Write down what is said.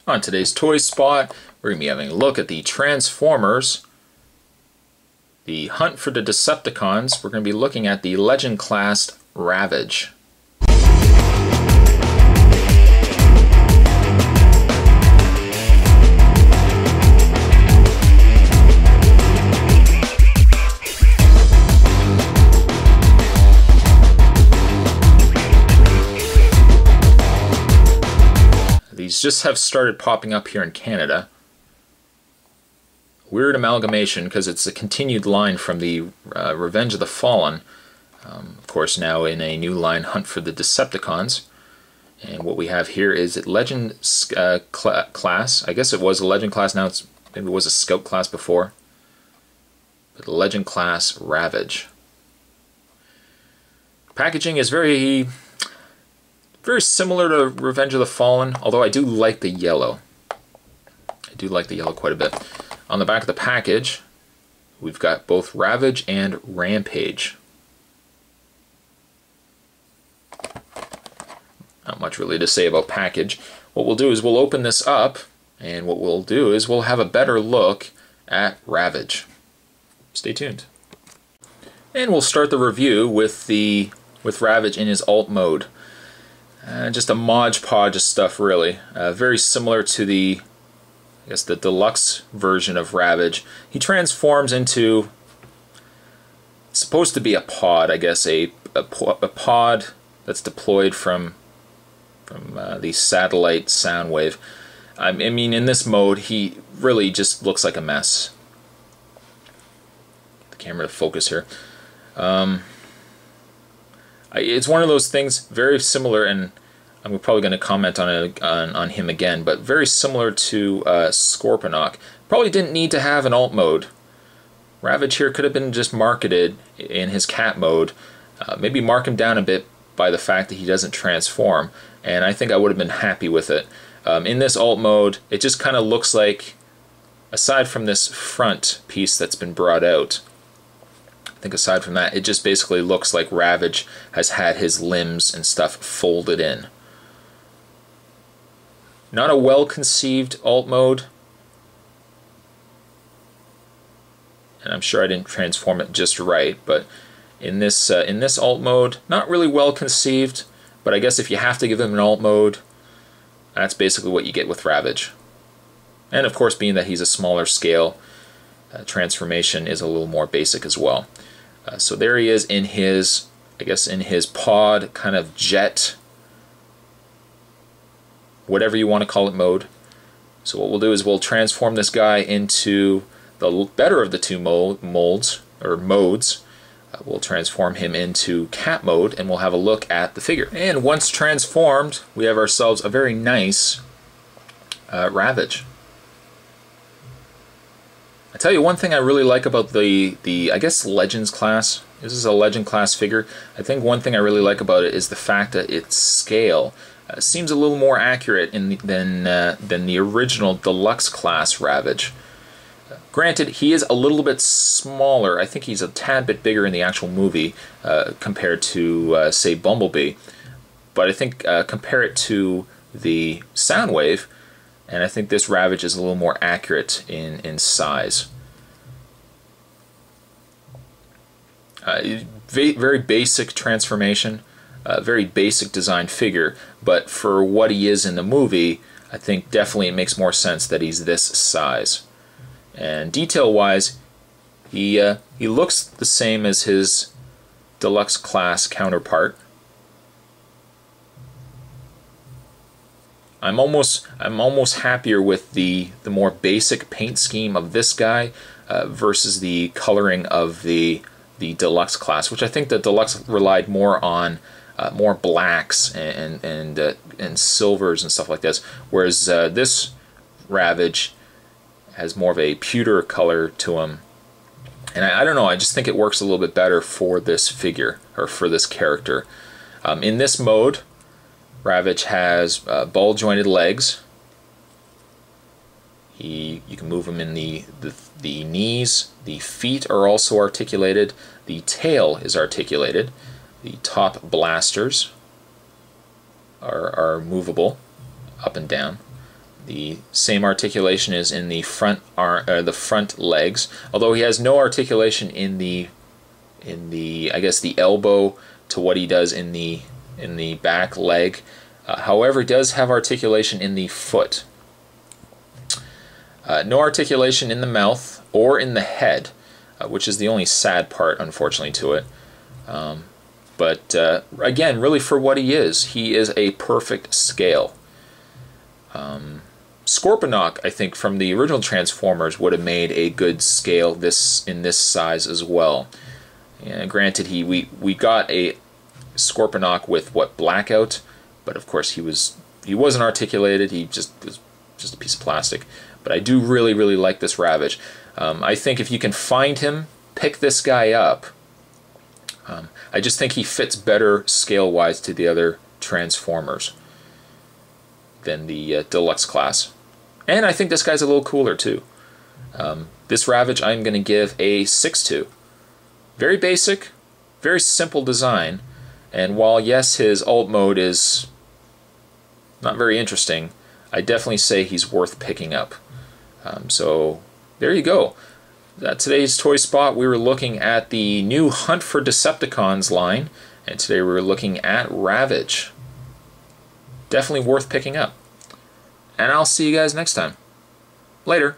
On today's Toy Spot, we're going to be having a look at the Transformers, the Hunt for the Decepticons. We're going to be looking at the Legend class Ravage. These just have started popping up here in Canada. Weird amalgamation because it's a continued line from the Revenge of the Fallen. Of course, now in a new line, Hunt for the Decepticons. And what we have here is a Legend class. I guess it was a Legend class, now maybe it was a Scout class before. But the Legend class Ravage. Packaging is very similar to Revenge of the Fallen, although I do like the yellow. I do like the yellow quite a bit. On the back of the package, we've got both Ravage and Rampage. Not much really to say about package. What we'll do is we'll open this up, and what we'll do is we'll have a better look at Ravage. Stay tuned. And we'll start the review with Ravage in his alt mode. Just a modge podge of stuff, really. Very similar to the deluxe version of Ravage. He transforms into, it's supposed to be a pod, I guess, a pod that's deployed from the satellite sound wave. I mean, in this mode, he really just looks like a mess. Get the camera to focus here. It's one of those things very similar, and I'm probably going to comment on him again, but very similar to Scorponok. Probably didn't need to have an alt mode. Ravage here could have been just marketed in his cat mode. Maybe mark him down a bit by the fact that he doesn't transform, and I think I would have been happy with it. In this alt mode, it just kind of looks like, aside from this front piece that's been brought out, I think aside from that, it just basically looks like Ravage has had his limbs and stuff folded in. Not a well-conceived alt mode, and I'm sure I didn't transform it just right, but in this alt mode, not really well-conceived, but I guess if you have to give him an alt mode, that's basically what you get with Ravage. And of course, being that he's a smaller scale, transformation is a little more basic as well. So there he is in his, I guess, in his pod kind of jet, whatever you want to call it, mode. So what we'll do is we'll transform this guy into the better of the two modes. We'll transform him into cat mode, and we'll have a look at the figure. And once transformed, we have ourselves a very nice Ravage. I tell you one thing I really like about the I guess Legends class. This is a Legend class figure. I think one thing I really like about it is the fact that its scale seems a little more accurate than the original deluxe class Ravage. Granted, he is a little bit smaller. I think he's a tad bit bigger in the actual movie compared to say Bumblebee. But I think compare it to the Soundwave, and I think this Ravage is a little more accurate in size. Very basic transformation, very basic design figure, but for what he is in the movie, I think definitely it makes more sense that he's this size. And detail-wise, he looks the same as his deluxe class counterpart. I'm almost happier with the more basic paint scheme of this guy versus the coloring of the deluxe class, which I think the deluxe relied more on more blacks and silvers and stuff like this, whereas this Ravage has more of a pewter color to him. And I don't know, I just think it works a little bit better for this figure, or for this character. In this mode, Ravage has ball-jointed legs. You can move him in the knees. The feet are also articulated. The tail is articulated. The top blasters are movable up and down. The same articulation is in the front the front legs, although he has no articulation in the I guess the elbow to what he does in the back leg. However, he does have articulation in the foot. No articulation in the mouth or in the head, which is the only sad part, unfortunately, to it. But again, really for what he is a perfect scale. Scorponok, I think, from the original Transformers would have made a good scale in this size as well. Granted, we got a Scorponok with blackout, but of course he wasn't articulated. He was just a piece of plastic. But I do really like this Ravage. I think if you can find him, pick this guy up. I just think he fits better scale-wise to the other Transformers than the deluxe class. And I think this guy's a little cooler too. This Ravage I'm going to give a 6-2. Very basic, very simple design, and while yes, his alt mode is not very interesting, I definitely say he's worth picking up. So there you go. Today's Toy Spot, we were looking at the new Hunt for Decepticons line, and today we were looking at Ravage. Definitely worth picking up. And I'll see you guys next time. Later.